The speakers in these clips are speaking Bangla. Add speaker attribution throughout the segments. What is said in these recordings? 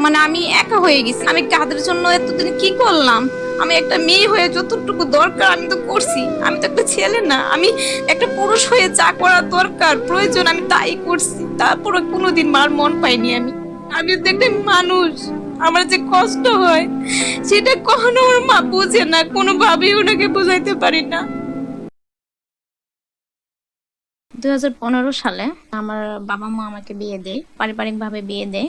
Speaker 1: মানে আমি একা হয়ে গেছি। আমি কাদের জন্য এতদিন কি করলাম? আমি একটা মেয়ে হয়ে যতটুকু দরকার আমি তো করছি। আমি তো একটা ছেলে না, আমি একটা পুরুষ হয়ে যা করা দরকার প্রয়োজন আমি তাই করছি। তারপরে কোনোদিন মার মন পাইনি আমি। আমি তো একটা মানুষ, আমার যে কষ্ট হয় সেটা কখনো ওর মা বুঝে না, কোনোভাবেই ওনাকে বোঝাইতে পারি না। 2015 সালে আমার বাবা মা আমাকে বিয়ে দেয়, পারিবারিক ভাবে বিয়ে দেয়।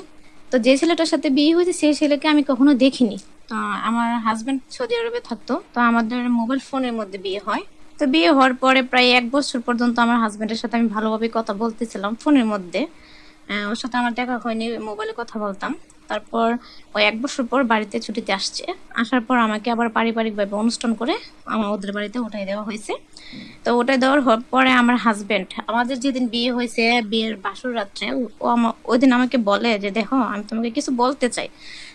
Speaker 1: তো যে ছেলেটার সাথে বিয়ে হয়েছে সেই ছেলেকে আমি কখনো দেখিনি। তো আমার হাজবেন্ড সৌদি আরবে থাকতো, তো আমাদের মোবাইল ফোনের মধ্যে বিয়ে হয়। তো বিয়ে হওয়ার পরে প্রায় 1 বছর পর্যন্ত আমার হাজবেন্ডের সাথে আমি ভালোভাবে কথা বলতেছিলাম ফোনের মধ্যে। ওর সাথে আমার দেখা হয়নি, মোবাইলে কথা বলতাম। তারপর ওই 1 বছর পর বাড়িতে ছুটিতে আসছে। আসার পর আমাকে আবার পারিবারিকভাবে অনুষ্ঠান করে ওদের বাড়িতে উঠাই দেওয়া হয়েছে। তো ওটাই দেওয়ার পরে আমার হাজবেন্ড আমাদের যেদিন বিয়ে হয়েছে, বিয়ের বাসর রাত্রে ও ওই দিন আমাকে বলে যে দেখো আমি তোমাকে কিছু বলতে চাই।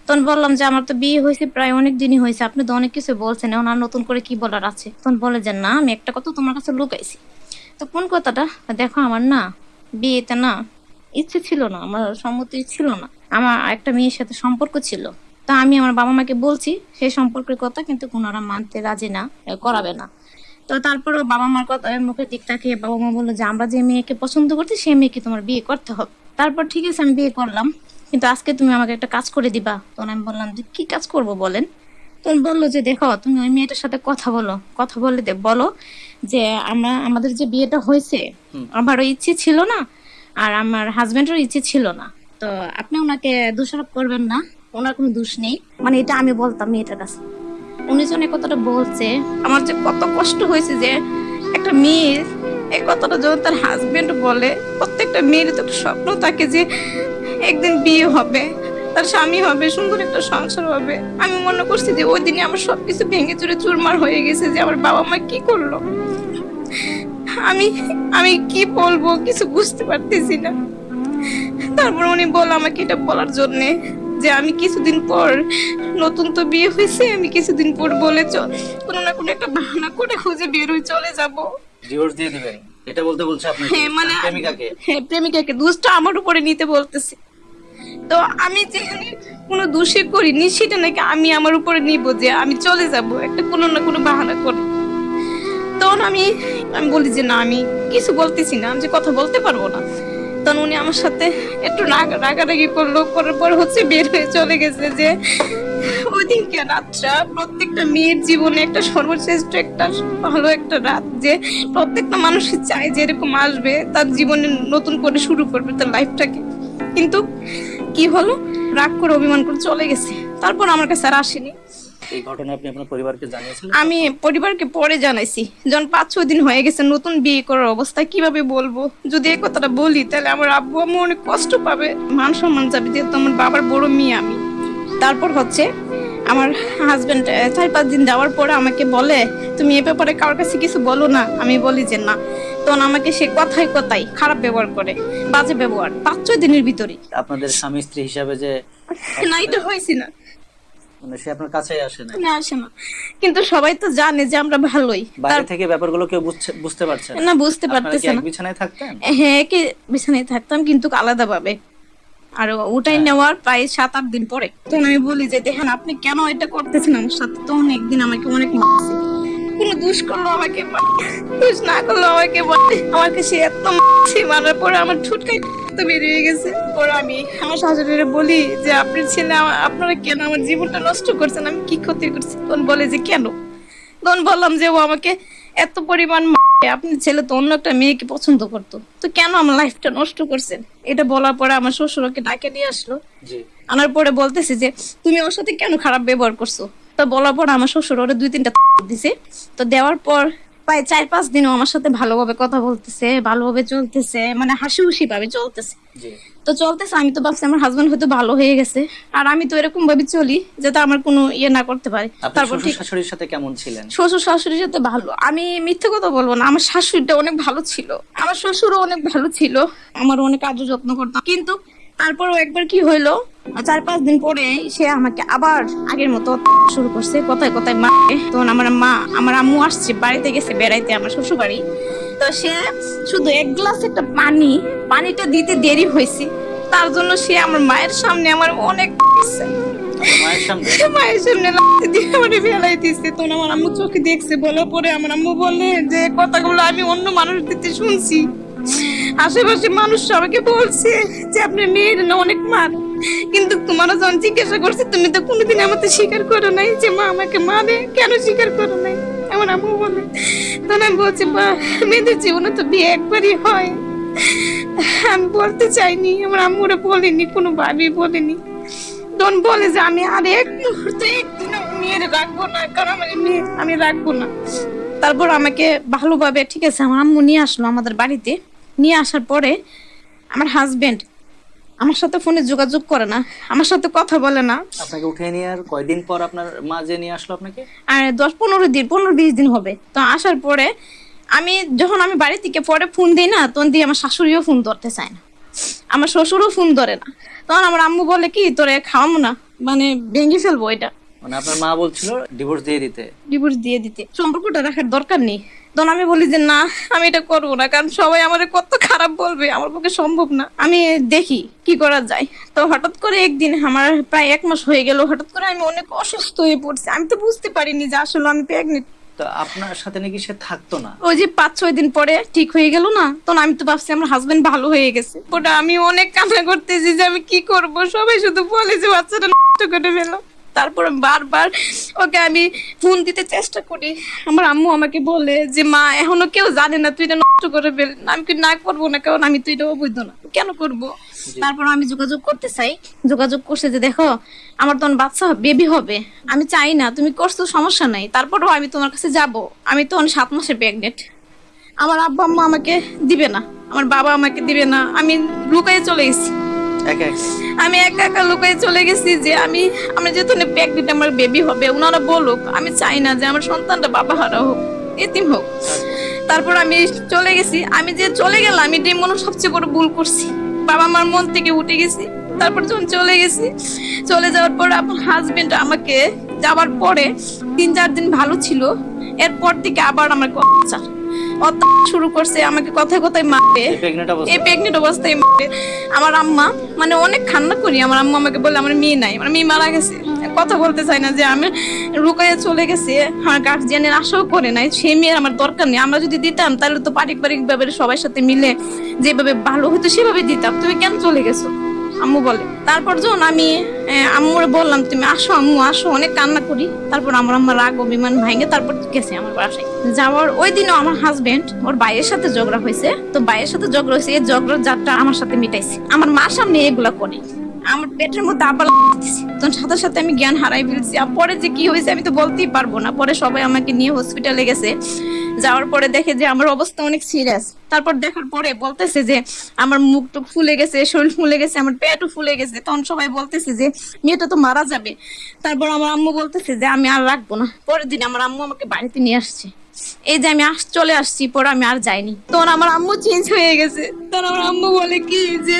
Speaker 1: তখন বললাম যে আমার তো বিয়ে হয়েছে প্রায় অনেক দিনই হয়েছে, আপনি তো অনেক কিছু বলছেন, এখন আর নতুন করে কি বলার আছে? তখন বলে যে না, আমি একটা কথা তোমার কাছে লুকাইছি। তো কোন কথাটা? দেখো আমার না বিয়েতে না ইচ্ছে ছিল না, আমার সম্মতি ছিল না। আমার একটা মেয়ের সাথে সম্পর্ক ছিল। তা আমি আমার বাবা মাকে বলছি সেই সম্পর্কের কথা, কিন্তু ওনারা মানতে রাজি না, করাবে না। তো তারপরে বাবা মার কথা মুখের দিক তাকিয়ে বাবা মা বললো যে আমরা যে মেয়েকে পছন্দ করছি সেই মেয়েকে তোমার বিয়ে করতে হবে। তারপর ঠিক আছে আমি বিয়ে করলাম, কিন্তু আজকে তুমি আমাকে একটা কাজ করে দিবা। তখন আমি বললাম যে কি কাজ করব বলেন। তখন বললো যে দেখো তুমি ওই মেয়েটার সাথে কথা বলো, কথা বলে বলো যে আমাদের যে বিয়েটা হয়েছে আমারও ইচ্ছে ছিল না, আর আমার হাজবেন্ডেরও ইচ্ছে ছিল না। তো আপনি ওনাকে দোষারোপ করবেন না, ওনার কোনো দোষ নেই। মানে এটা আমি বলতাম মেয়েটার কাছে। উনি যখন এই কথাটা বলছে আমার যে কত কষ্ট হয়েছে যে একটা মেয়ের এই কথাটা যখন তার হাজবেন্ড বলে। প্রত্যেকটা মেয়ের তো একটা স্বপ্ন থাকে যে একদিন বিয়ে হবে, তার স্বামী হবে, সুন্দর একটা সংসার হবে। আমি মনে করছি যে ওই দিনে আমার সবকিছু ভেঙে চুরে চুরমার হয়ে গেছে, যে আমার বাবা মা কি করলো। আমি আমি কি বলবো কিছু বুঝতে পারতেছি না। তারপর উনি বল আমাকে এটা বলার জন্য যে আমি কিছুদিন পর, নতুন তো বিয়ে হয়েছে, আমি কিছুদিন পর বলে কোনো না কোনো একটা বাহানা করে খুঁজে বের হয়ে চলে যাব।
Speaker 2: ডিভোর্স দিয়ে দিবেন এটা বলতে বলছে আপনাকে?
Speaker 1: হ্যাঁ মানে
Speaker 2: প্রেমিকাকে?
Speaker 1: হ্যাঁ প্রেমিকাকে, দোষটা আমার উপরে নিতে বলতেছে। তো আমি যেখানে কোনো দোষী করিনি সেটা নাকি আমি আমার উপরে নিব যে আমি চলে যাব একটা কোনো না কোনো বাহানা করে। তখন আমি আমি বলি যে না, আমি কিছু বলতেছি না, আমি যে কথা বলতে পারবো না। তখন উনি আমার সাথে একটু রাগারাগি করলো, করার পর হচ্ছে বের হয়ে চলে গেছে। যে ওই দিনকে রাতটা প্রত্যেকটা মেয়ের জীবনে একটা সর্বশ্রেষ্ঠ একটা ভালো একটা রাত, যে প্রত্যেকটা মানুষই চায় যে এরকম আসবে, তার জীবনে নতুন করে শুরু করবে তার লাইফটাকে। কিন্তু কি হলো, রাগ করে অভিমান করে চলে গেছে। তারপর আমার কাছে আর আসেনি।
Speaker 2: এই ঘটনা আপনি আপনার পরিবারকে জানিয়েছিলেন?
Speaker 1: আমি পরিবারকে পরে জানাইছি, যখন 5-6 দিন হয়ে গেছে নতুন বিয়ে করার অবস্থা। কিভাবে বলবো? যদি এই কথাটা বলি তাহলে আমার আব্বু আম্মু অনেক কষ্ট পাবে, মান সম্মান যাবে, যেহেতু আমার বাবার বড় মেয়ে আমি। তারপর হচ্ছে আমার হাজবেন্ড 4-5 দিন যাওয়ার পরে আমাকে বলে তুমি এ ব্যাপারে কারোর কাছে কিছু বলো না। আমি বলি যে না। তখন আমাকে সে কথায় কথায় খারাপ ব্যবহার করে, বাজে ব্যবহার 5-6 দিনের ভিতরে।
Speaker 2: আপনাদের স্বামী স্ত্রী হিসাবে যে
Speaker 1: না, এটা হয়েছি না,
Speaker 2: মানে সে আপনার কাছেই আসে না?
Speaker 1: না আসে না। কিন্তু সবাই তো জানে যে আমরা ভালোই।
Speaker 2: বাইরে থেকে ব্যাপারগুলো কেউ বুঝতে পারছে
Speaker 1: না, বুঝতে
Speaker 2: আপনারা কি
Speaker 1: পারতেছে
Speaker 2: এক
Speaker 1: না।
Speaker 2: বিছানায় থাকতেন?
Speaker 1: হ্যাঁ, একে বিছানায় থাকতাম কিন্তু আলাদা ভাবে। আর ওটাই নেওয়ার প্রায় 7-8 দিন পরে তখন আমি বলি যে দেখেন আপনি কেন এটা করতেছেন আমার সাথে। তখন একদিন আমাকে অনেক মারছে, কোনো দোষ করলো আমাকে দোষ না করলো আমাকে বলে। আমাকে সে এত মারছে, মারার পরে আমার ঠুটকাই তো বেরিয়ে গেছে। পরে আমি আমার শাশুড়িরে বলি যে আপনার ছেলে আপনারা কেন আমার জীবনটা নষ্ট করছেন, আমি কি ক্ষতি করছি? তখন বলে যে কেন? তখন বললাম যে ও আমাকে এত পরিমাণ আপনি ছেলে তো অন্য একটা মেয়েকে পছন্দ করতো, তো কেন আমার লাইফটা নষ্ট করছেন? এটা বলার পরে আমার শ্বশুর ওকে ডাকে নিয়ে আসলো।
Speaker 2: জি।
Speaker 1: আনার পরে বলতেছে যে তুমি ওর সাথে কেন খারাপ ব্যবহার করছো। তো বলার পর আমার শ্বশুর ওরে 2-3টা দিছে। তো দেওয়ার পর প্রায় 4-5 দিনও আমার সাথে ভালোভাবে কথা বলতেছে, ভালোভাবে চলতেছে, মানে হাসি খুশি ভাবে চলতেছে।
Speaker 2: জি।
Speaker 1: তো চলতেছে, আমি তো ভাবছি আমার হাজবেন্ড হয়তো ভালো হয়ে গেছে, আর আমি তো এরকম ভাবে চলি যাতে আমার কোনো ইয়ে না করতে পারে।
Speaker 2: আপনার
Speaker 1: তারপর
Speaker 2: শ্বশুর
Speaker 1: ঠিক
Speaker 2: শাশুড়ির সাথে কেমন ছিলেন?
Speaker 1: শ্বশুর শাশুড়ির সাথে ভালো, আমি মিথ্যে কথা বলবো না, আমার শাশুড়িটা অনেক ভালো ছিল, আমার শ্বশুরও অনেক ভালো ছিল, আমার অনেক আদর যত্ন করতাম। কিন্তু তারপরও একবার কি হইলো, 4-5 দিন পরে সে আমাকে আবার আগের মতো শুরু করছে, কথায় কথায় মারে। তখন আমার আম্মু আসছে, বাড়িতে গেছে বেড়াইতে আমার শ্বশুর বাড়ি। তো সে শুধু 1 গ্লাস পানিটা দিতে দেরি হয়েছে, তার জন্য সে আমার মায়ের সামনে আমার অনেক
Speaker 2: আপনার মায়ের সামনে?
Speaker 1: মায়ের সামনে লাথি দিয়ে আমার ফেলাই দিচ্ছে। তখন আমার আম্মু চোখে দেখছে, বলার পরে আমার আম্মু বলে যে কথাগুলো আমি অন্য মানুষদের থেকে শুনছি, আশেপাশে মানুষ আমাকে বলছে যে আপনার মেয়ের না অনেক মার, কিন্তু তোমারও যখন জিজ্ঞাসা করছে তুমি তো কোনোদিন আমাকে স্বীকার করো নাই যে মা আমাকে মারে, কেন স্বীকার করো নাই? আমার আম্মু বলে। তখন আমি বলছি, বা মেয়েদের জীবনে তো বিয়ে একবারই হয়। আমি বলতে চাইনি, আমার আম্মুরা বলেনি, কোনো ভাবি বলেনি। তখন বলে যে আমি আর এক মুহূর্তে একদিন মেয়ের রাখবো না, কারণ আমার মেয়ে আমি রাখবো না। তারপর আমাকে ভালোভাবে, ঠিক আছে, আমার আম্মু নিয়ে আসলো আমাদের বাড়িতে। নিয়ে আসার পরে আমার হাজবেন্ড আমার সাথে ফোনে যোগাযোগ করে না, আমার সাথে কথা বলে না।
Speaker 2: আপনাকে উঠিয়ে নিয়ে আর কয়দিন পর আপনার মা যে নিয়ে আসলো আপনাকে?
Speaker 1: আর 10-15 দিন হবে। তো আসার পরে যখন আমি বাড়ি থেকে পরে ফোন দিই না, তখন দিয়ে আমার শাশুড়িও ফোন ধরতে চায় না, আমার শ্বশুরও ফোন ধরে না। তখন আমার আম্মু বলে কি, তোরে খাওয়াবো না, মানে ভেঙে ফেলবো এটা।
Speaker 2: মানে আপনার মা বলছিল ডিভোর্স দিয়ে দিতে?
Speaker 1: ডিভোর্স দিয়ে দিতে, সম্পর্কটা রাখার দরকার নেই। তখন আমি বলি যে না, আমি এটা করবো না, কারণ সবাই আমার কত খারাপ বলবে, আমার পক্ষে সম্ভব না, আমি দেখি কি করা যায়। তো হঠাৎ করে একদিন, আমার প্রায় 1 মাস হয়ে গেল, হঠাৎ করে আমি অনেক অসুস্থ হয়ে পড়ছি। আমি তো বুঝতে পারিনি যে আসলে আমি প্রেগনেন্ট।
Speaker 2: তো আপনার সাথে নাকি সে থাকতো না?
Speaker 1: ওই যে 5-6 দিন পরে ঠিক হয়ে গেল না, তখন আমি তো ভাবছি আমার হাজবেন্ড ভালো হয়ে গেছে। ওটা আমি অনেক কান্না করতেছি যে আমি কি করব, সবাই শুধু বলে যে বাচ্চাটা নষ্ট করে ফেলো। তারপর বারবার ওকে আমি ফোন দিতে চেষ্টা করি। আমার আম্মু আমাকে বলে যে মা, এখনো কেউ জানে না তুই এটা নষ্ট করে ফেল। আমি কি না করবো না, কারণ আমি তো এটা অবৈধ না, কেন করব? তারপর আমি যোগাযোগ করতে চাই, যোগাযোগ করছে যে দেখো আমার তখন বাচ্চা বেবি হবে, আমি চাই না, তুমি করছো সমস্যা নাই, তারপরও আমি তোমার কাছে যাব। আমি তখন 7 মাসে প্রেগনেন্ট। আমার আব্বা আম্মা আমাকে দিবে না, আমার বাবা আমাকে দিবে না, আমি লুকায়ে চলে গেছি।
Speaker 2: একা একা?
Speaker 1: আমি একা একা লুকায়ে চলে গেছি যে আমি যেহেতু প্রেগনেন্ট, আমার বেবি হবে, ওনারা বলুক, আমি চাই না যে আমার সন্তানটা বাবা হারা হোক, এতিম হোক। তারপর আমি চলে গেছি। আমি যে চলে গেলাম, আমি এটাই মনে হয় সবচেয়ে বড় ভুল করছি, বাবা মার মন থেকে উঠে গেছি। তারপর যখন চলে গেছি, চলে যাওয়ার পর আমার হাজবেন্ড আমাকে যাওয়ার পরে 3-4 দিন ভালো ছিল, এরপর থেকে আবার আমার অত্যাচার শুরু করছে, আমাকে কথায় কথায় মারে। এই প্রেগনেন্ট অবস্থায় মারে। আমার আম্মা, মানে অনেক কান্না করি, আমার আম্মা আমাকে বলে আমার মেয়ে নাই, আমার মেয়ে মারা গেছে। কথা বলতে চাই না যে আমি লুকায়ে চলে গেছে, আমার গার্জিয়ানের আশাও করে নাই, সে মেয়ের আমার দরকার নেই। আমরা যদি দিতাম তাহলে তো পারিবারিক ভাবে সবার সাথে মিলে যেভাবে ভালো হতো সেভাবে দিতাম, তুমি কেন চলে গেছো, আম্মু বলে। তারপর যখন আমি আম্মুরে বললাম তুমি আসো আম্মু আসো, অনেক কান্না করি। তারপর আমার আম্মা রাগ অভিমান ভাঙে তারপর গেছে আমার বাসায়। যাওয়ার ওই দিনও আমার হাজবেন্ড ওর ভাইয়ের সাথে ঝগড়া হয়েছে, তো ভাইয়ের সাথে ঝগড়া হয়েছে, এই ঝগড়ার জাতটা আমার সাথে মিটাইছে। আমার মার সামনে এগুলা করে, আমার পেটের মধ্যে আবার দিছে। তখন সাথে সাথে আমি জ্ঞান হারাই ফেলছি। আর পরে যে কি হয়েছে আমি তো বলতেই পারবো না। পরে সবাই আমাকে নিয়ে হসপিটালে গেছে, যাওয়ার পরে দেখে যে আমার অবস্থা অনেক সিরিয়াস। তারপর দেখার পরে বলতেছে যে আমার মুখ টুক ফুলে গেছে, শরীর ফুলে গেছে, আমার পেটও ফুলে গেছে। তখন সবাই বলতেছে যে মেয়েটা তো মারা যাবে। তারপর আমার আম্মু বলতেছে যে আমি আর রাখবো না। পরের দিন আমার আম্মু আমাকে বাড়িতে নিয়ে আসছে, এই যে আমি চলে আসছি, পরে আমি আর যাইনি। তখন আমার আম্মু চেঞ্জ হয়ে গেছে। তখন আমার আম্মু বলে কি যে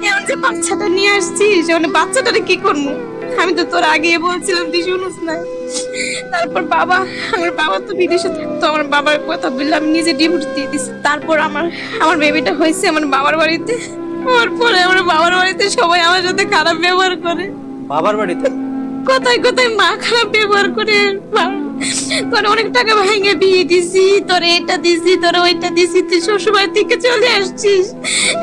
Speaker 1: এমন যে বাচ্চাটা নিয়ে আসছিস, মানে বাচ্চাটারে কি করবো, আমি তো তোর আগে বলছিলাম তুই শুনিস না। তারপর আমার বাবা তো বিদেশে থাকতো, আমার বাবার কথা বললে আমি নিজে ডিভোর্স দিয়ে দিছি। তারপর আমার বেবিটা হয়েছে আমার বাবার বাড়িতে। ওর পরে আমার বাবার বাড়িতে সবাই আমার সাথে খারাপ ব্যবহার করে।
Speaker 2: বাবার বাড়িতে?
Speaker 1: কোথায় কোথায় মা খারাপ ব্যবহার করে, তোর অনেক টাকা ভাঙে বিয়ে দিছি, তোর এটা দিছি, তোর ওইটা দিছি, তুই শ্বশুরবাড়ি থেকে চলে আসছিস,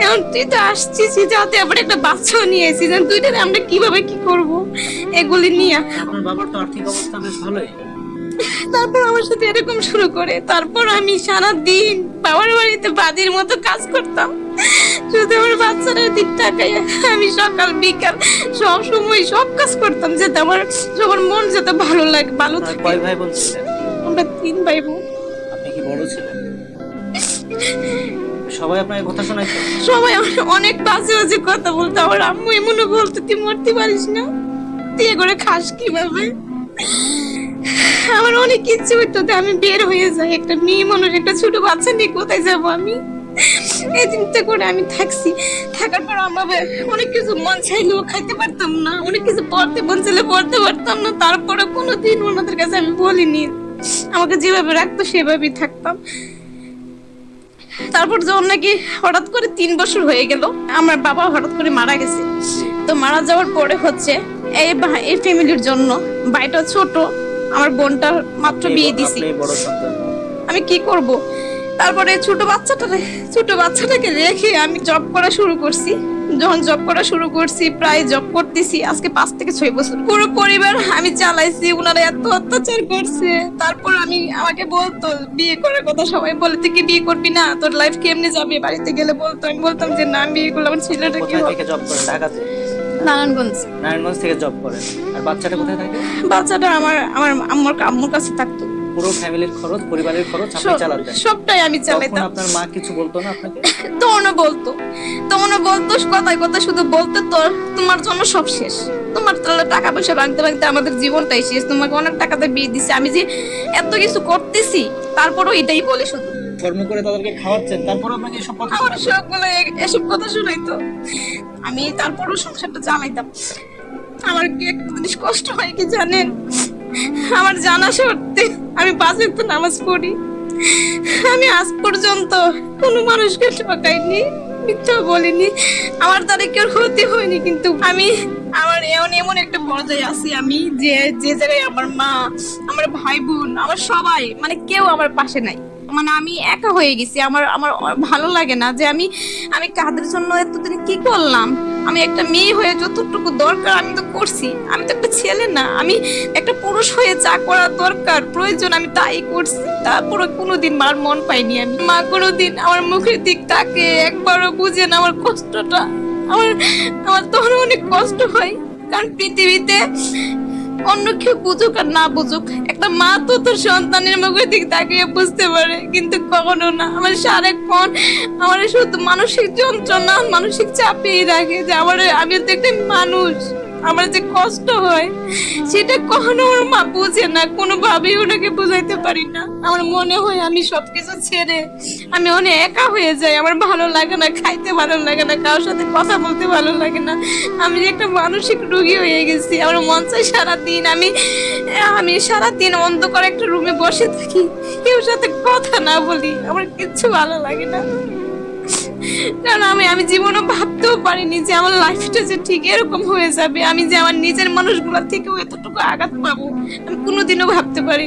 Speaker 1: এখন তুই তো আসছিস যাতে আবার একটা বাচ্চাও নিয়ে এসেছিস, দুইটা আমরা কিভাবে কি করব এগুলি নিয়ে।
Speaker 2: আপনার বাবার তো আর্থিক অবস্থা বেশ ভালোই।
Speaker 1: তারপর আমার সাথে এরকম শুরু করে। তারপর আমি সারাদিন বাবার বাড়িতে বাদির মতো কাজ করতাম, শুধু আমার বাচ্চাদের দিক টাকায় আমি সকাল বিকাল সব সময় সব কাজ করতাম, যাতে আমার সবার মন যাতে ভালো লাগে, ভালো থাকে।
Speaker 2: কয় ভাই বোন ছিলেন?
Speaker 1: আমরা 3 ভাই বোন।
Speaker 2: আপনি কি বড় ছিলেন? সবাই আপনাকে কথা শোনাইতো?
Speaker 1: সবাই অনেক বাজে বাজে কথা বলতো। আমার আম্মু এমনও বলতো তুই মরতে পারিস না, তুই করে খাস কিভাবে। আমার অনেক ইচ্ছে হইতো যে আমি বের হয়ে যাই, একটা মেয়ে মানুষ একটা ছোট বাচ্চা নিয়ে কোথায় যাবো আমি। এই চিন্তা করে আমি থাকার পর আমার অনেক কিছু মন চাইলেও খাইতে পারতাম না, অনেক কিছু পড়তে মন চাইলে পড়তে পারতাম না। তারপরে কোনোদিন ওনাদের কাছে আমি বলিনি, আমাকে যেভাবে রাখতো সেভাবেই থাকতাম। তারপর যখন নাকি হঠাৎ করে 3 বছর হয়ে গেল, আমার বাবা হঠাৎ করে মারা গেছে। তো মারা যাওয়ার পরে হচ্ছে এই ফ্যামিলির জন্য। ভাইটা ছোট, আমার বোনটা মাত্র বিয়ে দিছি।
Speaker 2: আপনি বড় সন্তান।
Speaker 1: আমি কি করব? তারপরে ছোট বাচ্চাটাকে রেখে আমি জব করা শুরু করছি। যখন জব করা শুরু করছি, প্রায় জব করতেছি আজকে 5 থেকে 6 বছর। পুরো পরিবার আমি চালাইছি, ওনারা এত অত্যাচার করছে। তারপর আমাকে বলতো বিয়ে করার কথা, সবাই বলে তুই কি বিয়ে করবি না, তোর লাইফ কেমনে যাবে, বাড়িতে গেলে বলতো। আমি বলতাম যে না, আমি বিয়ে করলাম, আমার ছেলেটা কি
Speaker 2: কোথায়
Speaker 1: হবে।
Speaker 2: থেকে জব করেন? ঢাকাতে?
Speaker 1: নারায়ণগঞ্জ।
Speaker 2: নারায়ণগঞ্জ থেকে জব করেন। আর বাচ্চাটা কোথায় থাকে?
Speaker 1: বাচ্চাটা আমার আমার আম্মুর কাছে থাকতো।
Speaker 2: পুরো ফ্যামিলির খরচ, পরিবারের খরচ আপনি চালাতেন?
Speaker 1: সবটাই আমি
Speaker 2: তখন
Speaker 1: চালাইতাম।
Speaker 2: আপনার মা কিছু বলতো না আপনাকে?
Speaker 1: তখনও বলতো কথায় কথা শুধু বলতো, তোমার জন্য সব শেষ, তোমার তাহলে টাকা পয়সা ভাঙতে ভাঙতে আমাদের জীবনটাই শেষ, তোমাকে অনেক টাকাতে বিয়ে দিছে, আমি যে এত কিছু করতেছি তারপরও এটাই বলে শুধু।
Speaker 2: কর্ম করে তাদেরকে খাওয়াচ্ছেন, তারপর আপনাকে এসব কথা
Speaker 1: আমার সবগুলো এসব কথা শুনাইতো। আমি তারপরও সংসারটা চালাইতাম। আমার কি একটা জিনিস কষ্ট হয় কি জানেন, আমার জানা সত্ত্বে আমি 5 ওয়াক্ত নামাজ পড়ি। আমি আজ পর্যন্ত কোনো মানুষকে ঠকাইনি, মিথ্যা বলিনি, আমার দ্বারা কেউ ক্ষতি হয়নি। কিন্তু আমার এমন একটা পর্যায়ে আছি আমি, যে জায়গায় আমার মা, আমার ভাই বোন, আমার সবাই, মানে কেউ আমার পাশে নাই। মানে আমি একা হয়ে গেছি। আমার আমার ভালো লাগে না যে আমি কাদের জন্য এতদিন কি করলাম। আমি একটা মেয়ে হয়ে যতটুকু দরকার আমি তো করছি। আমি তো একটা ছেলে না, আমি একটা পুরুষ হয়ে যা করা দরকার প্রয়োজন আমি তাই করছি। তারপরে কোনোদিন মার মন পাইনি আমি। মা কোনোদিন আমার মুখের দিক তাকে একবারও বুঝে না আমার কষ্টটা। আমার আমার তখন অনেক কষ্ট হয়, কারণ পৃথিবীতে অন্য কেউ বুঝুক আর না বুঝুক, একটা মা তো তোর সন্তানের মুখের দিক তাকিয়ে বুঝতে পারে, কিন্তু কখনো না। আমার সারাক্ষণ আমার শুধু মানসিক যন্ত্রণা, মানসিক চাপেই রাখে যে আমি তো একটা মানুষ, আমার যে কষ্ট হয় সেটা কখনো ওর মা বুঝে না, কোনোভাবেই ওনাকে বুঝাইতে পারি না। আমার মনে হয় আমি সবকিছু ছেড়ে আমি অনেক একা হয়ে যাই। আমার ভালো লাগে না, খাইতে ভালো লাগে না, কারোর সাথে কথা বলতে ভালো লাগে না। আমি যে একটা মানসিক রোগী হয়ে গেছি। আমার মন চাই সারাদিন আমি সারাদিন অন্ধকার একটা রুমে বসে থাকি, কেউ সাথে কথা না বলি, আমার কিচ্ছু ভালো লাগে না। কারণ আমি জীবনে ভাবতেও পারিনি যে আমার লাইফটা যে ঠিক এরকম হয়ে যাবে, আমি যে আমার নিজের মানুষগুলোর থেকেও এতটুকু আঘাত পাবো, আমি কোনোদিনও ভাবতে পারি।